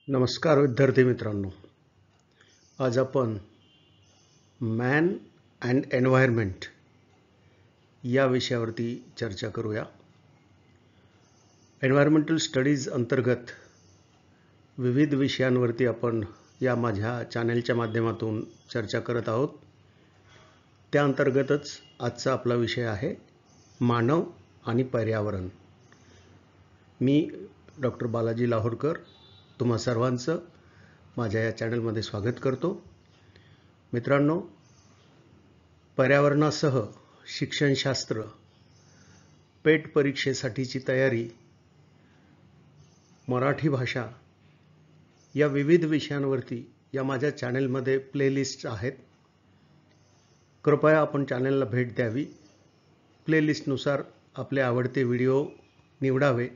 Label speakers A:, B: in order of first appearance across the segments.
A: नमस्कार विद्यार्थी मित्रांनो. आज आपण मॅन अँड एन्व्हायरमेंट या विषयावरती चर्चा करूया. एन्व्हायरमेंटल स्टडीज अंतर्गत विविध विषयांवरती आपण या माझ्या चॅनलच्या माध्यमातून चर्चा करत आहोत. त्या अंतर्गतच आजचा आपला विषय आहे मानव आणि पर्यावरण. मी डॉक्टर बालाजी लाहोरकर तुम्हा सर्वांचं माझ्या या चॅनलमध्ये स्वागत करतो. मित्रांनो, पर्यावरणासह शिक्षणशास्त्र, पेट परीक्षेसाठीची तयारी, मराठी भाषा या विविध विषयांवरती या माझ्या चॅनलमध्ये प्लेलिस्ट आहेत. कृपया आपण चॅनलला भेट द्यावी. प्लेलिस्टनुसार आपले आवडते व्हिडिओ निवडावे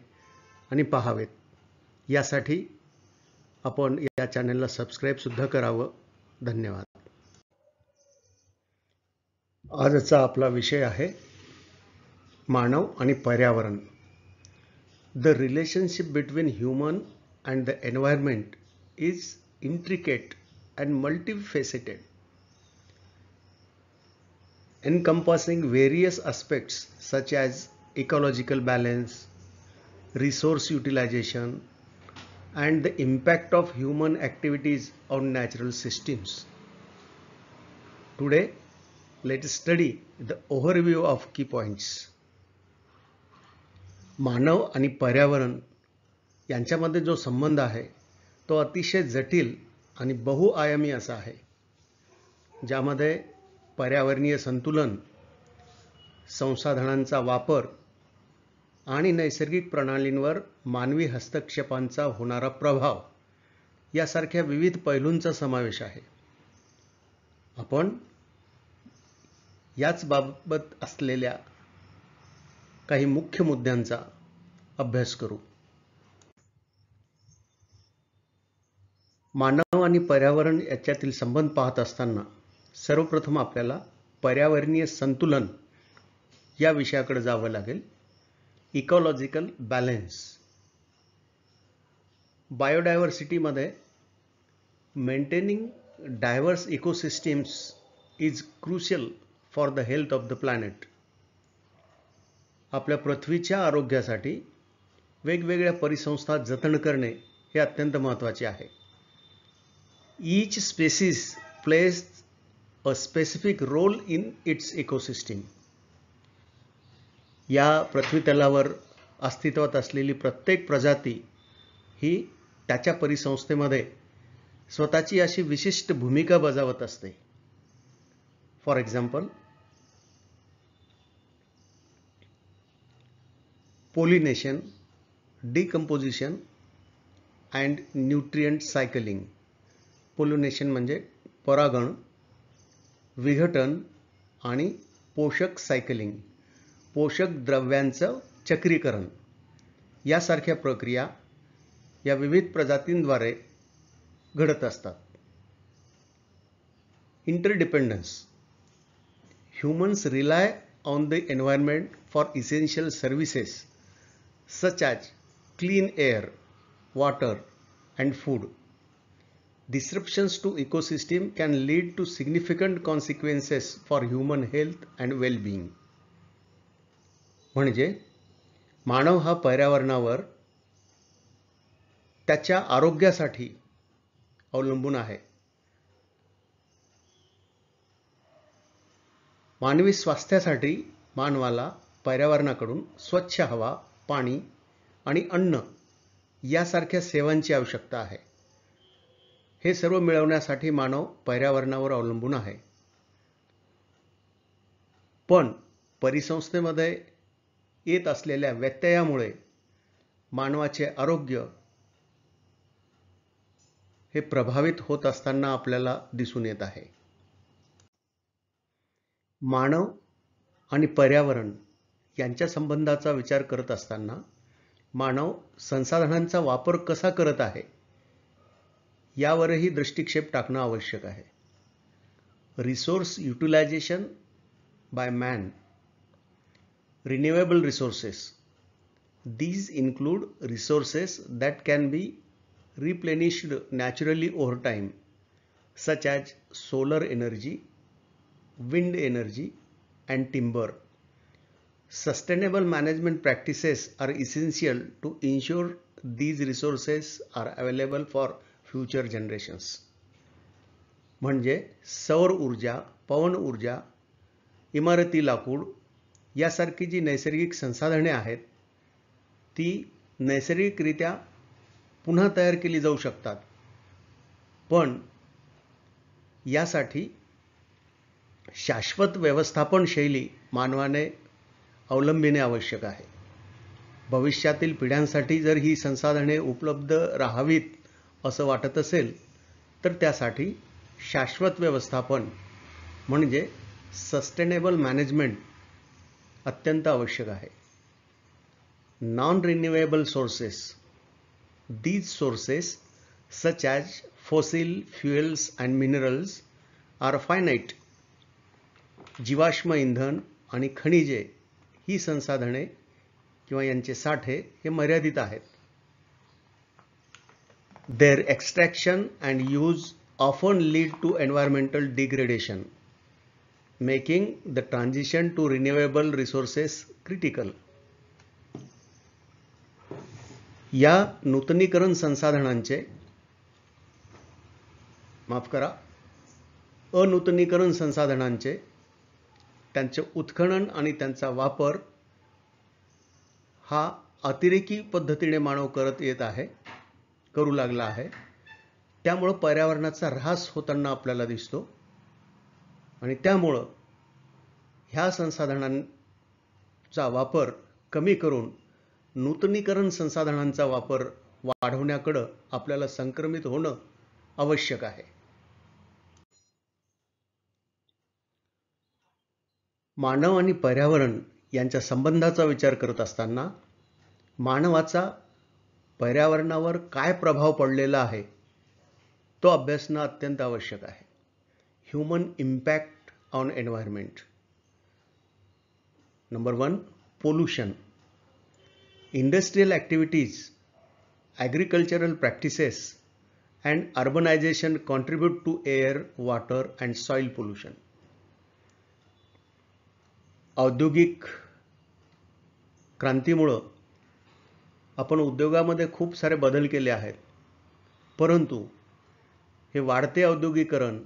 A: आणि पाहावेत. यासाठी आपण या चॅनलला सबस्क्राईबसुद्धा करावं. धन्यवाद. आजचा आपला विषय आहे मानव आणि पर्यावरण. The relationship between human and the environment is intricate and multifaceted, encompassing various aspects such as ecological balance, resource utilization, and the impact of human activities on natural systems. Today, let us study the overview of key points. मानव आणि पर्यावरण यांच्यामध्ये जो संबंध आहे तो अतिशय जटिल आणि बहुआयामी असा आहे, ज्यामध्ये पर्यावरणीय संतुलन, संसाधनांचा वापर आणि नैसर्गिक प्रणालींवर मानवी हस्तक्षेपांचा होणारा प्रभाव यासारख्या विविध पैलूंचा समावेश आहे. आपण याच बाबत असलेल्या काही मुख्य मुद्द्यांचा अभ्यास करू. मानव आणि पर्यावरण याच्यातील संबंध पाहत असताना सर्वप्रथम आपल्याला पर्यावरणीय संतुलन या विषयाकडे जावं लागेल. Ecological balance. बायोडायव्हर्सिटीमध्ये maintaining diverse ecosystems is crucial for the health of the planet. आपल्या पृथ्वीच्या आरोग्यासाठी वेगवेगळ्या परिसंस्था जतन करणे हे अत्यंत महत्त्वाचे आहे. Each species plays a specific role in its ecosystem. या पृथ्वीतलावर अस्तित्वात असलेली प्रत्येक प्रजाती ही त्याच्या परिसंस्थेमध्ये स्वतःची अशी विशिष्ट भूमिका बजावत असते. For example, pollination, decomposition and nutrient cycling. Pollination म्हणजे परागण, विघटन आणि पोषक सायकलिंग, पोषक द्रव्यांचं चक्रीकरण यासारख्या प्रक्रिया या विविध प्रजातींद्वारे घडत असतात. Interdependence. Humans rely on the environment for essential services such as clean air, water and food. Disruptions to ecosystem can lead to significant consequences for human health and well-being. म्हणजे मानव हा पर्यावरणावर त्याच्या आरोग्यासाठी अवलंबून आहे. मानवी स्वास्थ्यासाठी मानवाला पर्यावरणाकडून स्वच्छ हवा, पाणी आणि अन्न यासारख्या सेवांची आवश्यकता आहे. हे सर्व मिळवण्यासाठी मानव पर्यावरणावर अवलंबून आहे. पण परिसंस्थेमध्ये येत असलेल्या व्यत्ययामुळे मानवाचे आरोग्य हे प्रभावित होत असताना आपल्याला दिसून येत आहे. मानव आणि पर्यावरण यांच्या संबंधाचा विचार करत असताना मानव संसाधनांचा वापर कसा करत आहे यावरही दृष्टिक्षेप टाकणं आवश्यक आहे. Resource utilization by man. Renewable resources. These include resources that can be replenished naturally over time, such as solar energy, wind energy, and timber. Sustainable management practices are essential to ensure these resources are available for future generations. म्हणजे सौर ऊर्जा, पवन ऊर्जा, इमारती लाकूड यासारखी जी नैसर्गिक संसाधने आहेत ती नैसर्गिकरित्या पुन्हा तयार केली जाऊ शकतात, पण यासाठी शाश्वत व्यवस्थापन शैली मानवाने अवलंबिणे आवश्यक आहे. भविष्यातील पिढ्यांसाठी जर ही संसाधने उपलब्ध राहावीत असं वाटत असेल तर त्यासाठी शाश्वत व्यवस्थापन म्हणजे सस्टेनेबल मॅनेजमेंट अत्यंत आवश्यक आहे. Non renewable sources, these sources such as fossil fuels and minerals are finite. जीवाश्म इंधन आणि खनिजे ही संसाधने किंवा यांचे साठे हे मर्यादित आहेत. Their extraction and use often lead to environmental degradation, making the transition to renewable resources critical. या नूतनीकरण संसाधनांचे अनूतनीकरण संसाधनांचे त्यांचे उत्खनन आणि त्यांचा वापर हा अतिरेकी पद्धतीने मानव करू लागला आहे. त्यामुळे पर्यावरणाचा ऱ्हास होताना आपल्याला दिसतो आणि त्यामुळे ह्या संसाधनांचा वापर कमी करून नूतनीकरण संसाधनांचा वापर वाढवण्याकडे आपल्याला संक्रमित होणं आवश्यक आहे. मानव आणि पर्यावरण यांच्या संबंधाचा विचार करत असताना मानवाचा पर्यावरणावर काय प्रभाव पडलेला आहे तो अभ्यासणं अत्यंत आवश्यक आहे. Human impact on environment. Number 1, pollution. Industrial activities, agricultural practices, and urbanization contribute to air, water, and soil pollution. औद्योगिक क्रांतीमुळे आपण उद्योगामध्ये खूप सारे बदल केले आहेत, परंतु हे वाढते औद्योगिकरण,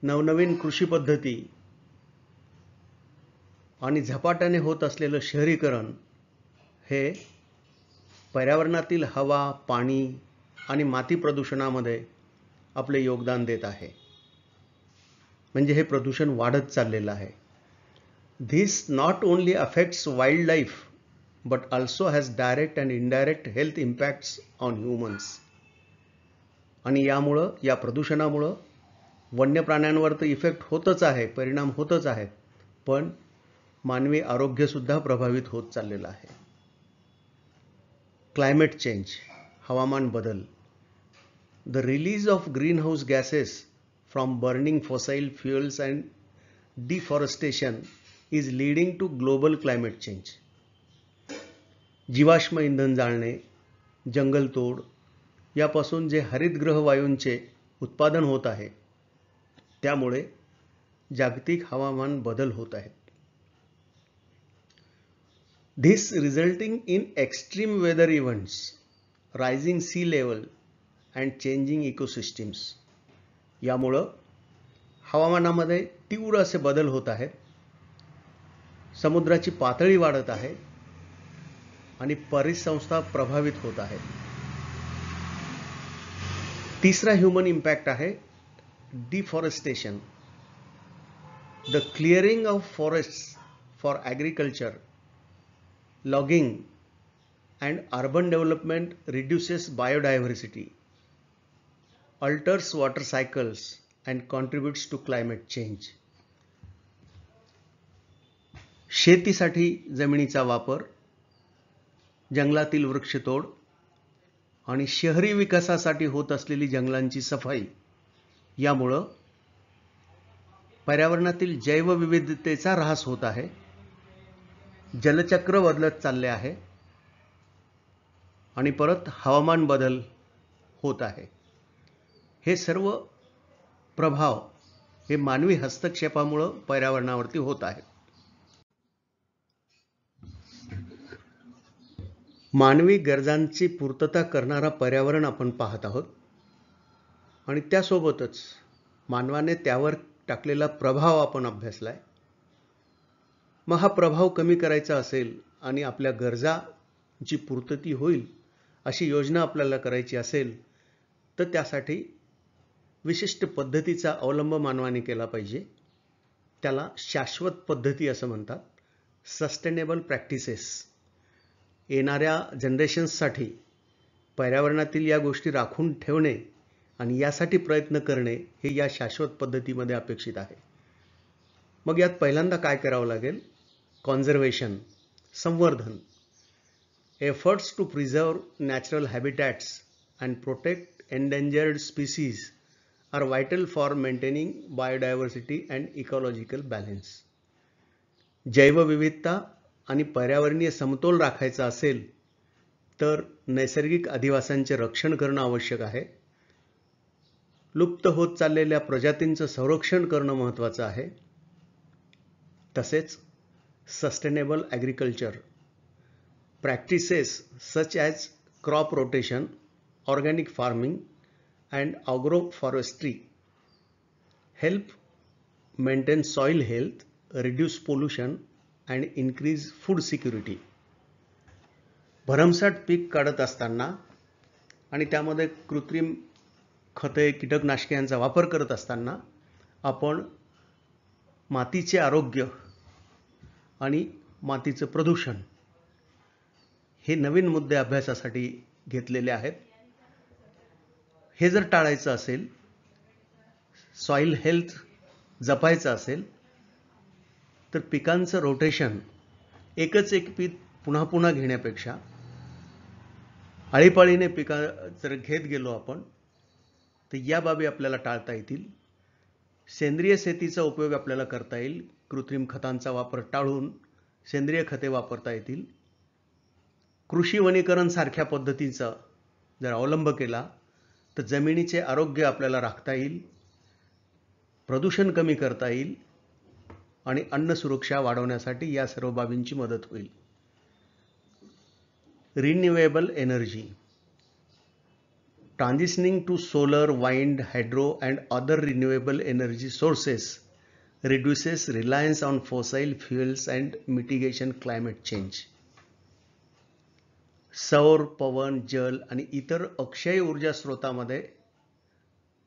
A: नवनवीन कृषी पद्धती आणि झपाट्याने होत असलेलं शहरीकरण हे पर्यावरणातील हवा, पाणी आणि माती प्रदूषणामध्ये आपले योगदान देत आहे. म्हणजे हे प्रदूषण वाढत चाललेलं आहे. This not only affects wildlife but also has direct and indirect health impacts on humans. आणि यामुळं, या प्रदूषणामुळं वन्य प्राण्यांवर तर इफेक्ट होतच आहे, परिणाम होतच आहेत, पण मानवी आरोग्य सुद्धा प्रभावित होत चाललेलं आहे. क्लायमेट चेंज, हवामान बदल. The release of greenhouse gases from burning fossil fuels and deforestation is leading to global climate change. जीवाश्म इंधन जाळणे, जंगलतोड यापासून जे हरितगृह वायूंचे उत्पादन होत आहे त्यामुळे जागतिक हवामान बदल होत आहेत. This resulting in extreme weather events, rising sea level and changing ecosystems. यामुळं हवामानामध्ये तीव्र असे बदल होत आहेत, समुद्राची पातळी वाढत आहे आणि परिसंस्था प्रभावित होत आहेत. तिसरा ह्यूमन इम्पॅक्ट आहे deforestation. The clearing of forests for agriculture, logging and urban development reduces biodiversity, alters water cycles and contributes to climate change. शेतीसाठी जमिनीचा वापर, जंगलातील वृक्षतोड आणि शहरी विकासासाठी होत असलेली जंगलांची सफाई यामुळे पर्यावरणातील जैवविविधतेचा ऱ्हास होत आहे. जलचक्र बदलत चालले आहे आणि परत हवामान बदल होत आहे. हे सर्व प्रभाव हे मानवी हस्तक्षेपामुळे पर्यावरणावरती होत आहेत. मानवी गरजांची पूर्तता करणारा पर्यावरण आपण पाहत आहोत आणि त्यासोबतच मानवाने त्यावर टाकलेला प्रभाव आपण अभ्यासलाय. मग हा प्रभाव कमी करायचा असेल आणि आपल्या गरजांची पूर्तता होईल अशी योजना आपल्याला करायची असेल तर त्यासाठी विशिष्ट पद्धतीचा अवलंब मानवाने केला पाहिजे. त्याला शाश्वत पद्धती असं म्हणतात, सस्टेनेबल प्रॅक्टिसेस. येणाऱ्या जनरेशन्ससाठी पर्यावरणातील या गोष्टी राखून ठेवणे आणि यासाठी प्रयत्न करणे हे या शाश्वत पद्धतीमध्ये अपेक्षित आहे. मग यात पहिल्यांदा काय करावं लागेल? कॉन्झर्वेशन, संवर्धन. Efforts to preserve natural habitats and protect endangered species are vital for maintaining biodiversity and ecological balance. जैवविविधता आणि पर्यावरणीय समतोल राखायचा असेल तर नैसर्गिक अधिवासांचे रक्षण करणं आवश्यक आहे. लुप्त होत चाललेल्या प्रजातींचं संरक्षण करणं महत्त्वाचं आहे. तसेच sustainable agriculture practices such as crop rotation, organic farming and agro forestry help maintain soil health, reduce pollution and increase food security. भरमसाठ पीक काढत असताना आणि त्यामध्ये कृत्रिम खते, कीटकनाशके यांचा वापर करत असताना आपण मातीचे आरोग्य आणि मातीचं प्रदूषण हे नवीन मुद्दे अभ्यासासाठी घेतलेले आहेत. हे जर टाळायचं असेल, सॉइल हेल्थ जपायचं असेल तर पिकांचं रोटेशन, एकच एक पीक पुन्हा पुन्हा घेण्यापेक्षा आळीपाळीने पिका जर घेत गेलो आपण तर या बाबी आपल्याला टाळता येतील. सेंद्रिय शेतीचा उपयोग आपल्याला करता येईल. कृत्रिम खतांचा वापर टाळून सेंद्रिय खते वापरता येतील. कृषी वनीकरण सारख्या पद्धतींचा जर अवलंब केला तर जमिनीचे आरोग्य आपल्याला राखता येईल, प्रदूषण कमी करता येईल आणि अन्न सुरक्षा वाढवण्यासाठी या सर्व बाबींची मदत होईल. Renewable energy. Transitioning to solar, wind, hydro and other renewable energy sources reduces reliance on fossil fuels and mitigation climate change. सौर, पवन, जल आणि इतर अक्षय ऊर्जा स्रोतामध्ये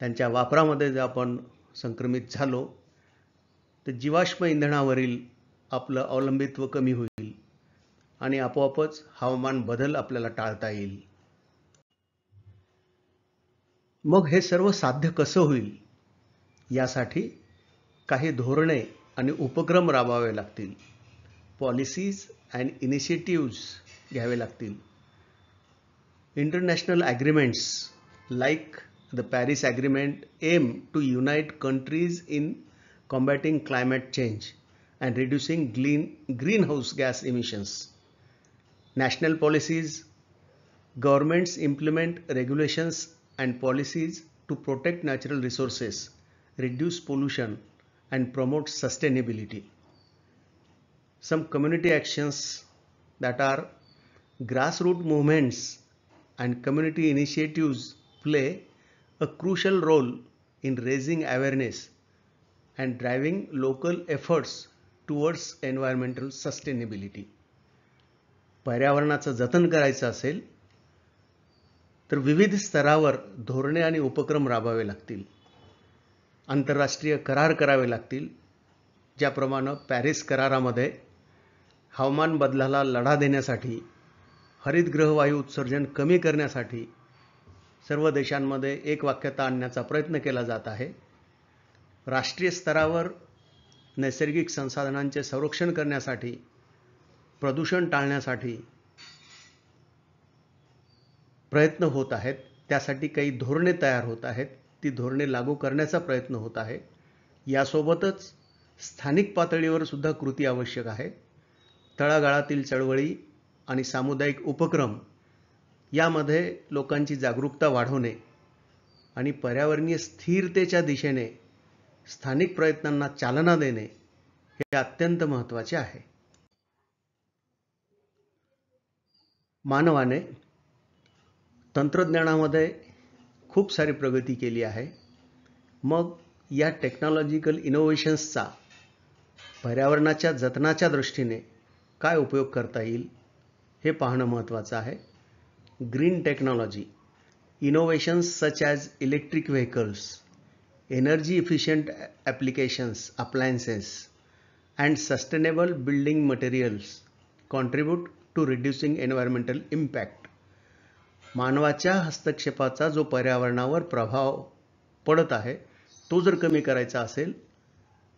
A: त्यांच्या वापरामध्ये जर आपण संक्रमित झालो तर जीवाश्म इंधनावरील आपलं अवलंबित्व कमी होईल आणि आपोआपच हवामान बदल आपल्याला टाळता येईल. मग हे सर्व साध्य कसं होईल? यासाठी काही धोरणे आणि उपक्रम राबवावे लागतील. पॉलिसीज अँड इनिशिएटिव्हज घ्यावे लागतील. International agreements like the Paris agreement aim to unite countries in combating climate change and reducing greenhouse gas emissions. National policies, governments implement regulations and policies to protect natural resources, reduce pollution and promote sustainability. Some community actions that are grassroots movements and community initiatives play a crucial role in raising awareness and driving local efforts towards environmental sustainability. पर्यावरणाचं जतन करायचं असेल तर विविध स्तरावर धोरणे आणि उपक्रम राबवावे लागतील. आंतरराष्ट्रीय करार करावे लागतील. ज्याप्रमाणे पॅरिस करारामध्ये हवामान बदलाला लढा देण्यासाठी, हरितगृह वायू उत्सर्जन कमी करण्यासाठी सर्व देशांमध्ये एकवाक्यता आणण्याचा प्रयत्न केला जात आहे. राष्ट्रीय स्तरावर नैसर्गिक संसाधनांचे संरक्षण करण्यासाठी, प्रदूषण टाळण्यासाठी प्रयत्न होत आहेत. त्यासाठी काही धोरणे तयार होत आहेत. ती धोरणे लागू करण्याचा प्रयत्न होत आहे. यासोबतच स्थानिक पातळीवर सुद्धा कृती आवश्यक आहे. तळागाळातील चळवळी आणि सामुदायिक उपक्रम यामध्ये लोकांची जागरूकता वाढवणे आणि पर्यावरणीय स्थिरतेच्या दिशेने स्थानिक प्रयत्नांना चालना देणे हे अत्यंत महत्त्वाचे आहे. मानवाने तंत्रज्ञानामध्ये खूप सारी प्रगती केली आहे. मग या टेक्नॉलॉजिकल इनोव्हेशन्सचा पर्यावरणाच्या जतनाच्या दृष्टीने काय उपयोग करता येईल हे पाहणं महत्त्वाचं आहे. Green technology, innovations such as electric vehicles, energy efficient applications, appliances and sustainable building materials contribute to reducing environmental impact. मानवाच्या हस्तक्षेपाचा जो पर्यावरणावर प्रभाव पडत आहे तो जर कमी करायचा असेल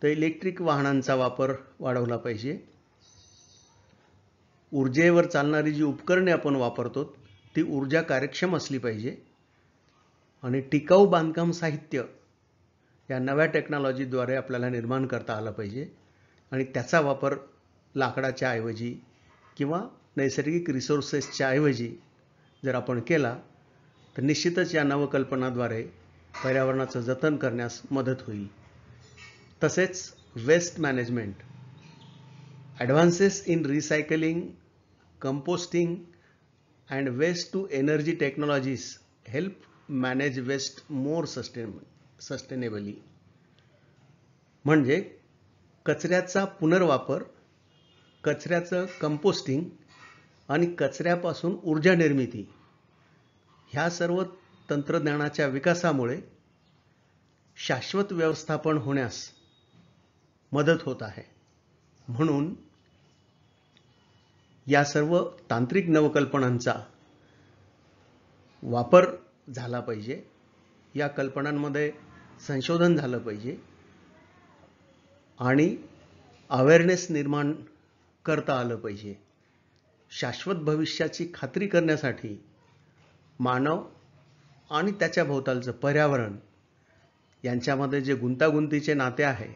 A: तर इलेक्ट्रिक वाहनांचा वापर वाढवला पाहिजे. ऊर्जेवर चालणारी जी उपकरणे आपण वापरतो ती ऊर्जा कार्यक्षम असली पाहिजे आणि टिकाऊ बांधकाम साहित्य या नव्या टेक्नॉलॉजीद्वारे आपल्याला निर्माण करता आलं पाहिजे आणि त्याचा वापर लाकडाच्या ऐवजी किंवा नैसर्गिक रिसोर्सेसच्या ऐवजी जर आपण केला तर निश्चितच या नवकल्पनाद्वारे पर्यावरणाचं जतन करण्यास मदत होईल. तसेच waste management, advances in recycling, composting and waste to energy technologies help manage waste more sustainably. म्हणजे कचऱ्याचा पुनर्वापर, कचऱ्याचं कंपोस्टिंग आणि कचऱ्यापासून ऊर्जा निर्मिती ह्या सर्व तंत्रज्ञानाच्या विकासामुळे शाश्वत व्यवस्थापन होण्यास मदत होत आहे. म्हणून या सर्व तांत्रिक नवकल्पनांचा वापर झाला पाहिजे. या कल्पनांमध्ये संशोधन झालं पाहिजे आणि अवेअरनेस निर्माण करता आलं पाहिजे. शाश्वत भविष्याची खात्री करण्यासाठी मानव आणि त्याच्या भोवतालचं पर्यावरण यांच्यामध्ये जे गुंतागुंतीचे नाते आहे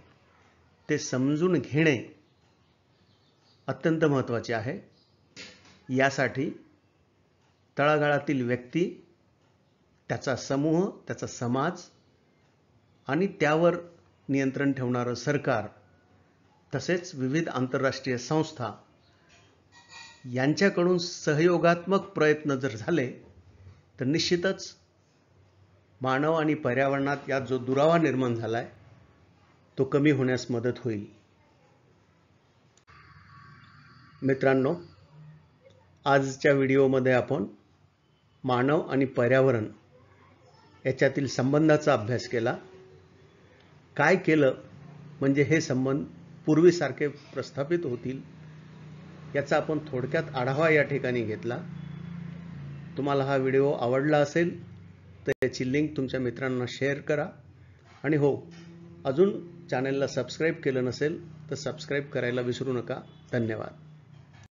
A: ते समजून घेणे अत्यंत महत्त्वाचे आहे. यासाठी तळागाळातील व्यक्ती, त्याचा समूह, त्याचा समाज आणि त्यावर नियंत्रण ठेवणारं सरकार तसेच विविध आंतरराष्ट्रीय संस्था यांच्याकडून सहयोगात्मक प्रयत्न जर झाले तर निश्चितच मानव आणि पर्यावरणात यात जो दुरावा निर्माण झाला आहे तो कमी होण्यास मदत होईल. मित्रांनो, आजच्या व्हिडिओमध्ये आपण मानव आणि पर्यावरण याच्यातील संबंधाचा अभ्यास केला. काय केलं म्हणजे हे संबंध पूर्वीसारखे प्रस्थापित होतील याचा आपण थोडक्यात आढावा या ठिकाणी घेतला. तुम्हाला हा व्हिडिओ आवडला असेल तर याची लिंक तुमच्या मित्रांना शेअर करा आणि हो, अजून चॅनलला सबस्क्राईब केलं नसेल तर सबस्क्राईब करायला विसरू नका. धन्यवाद.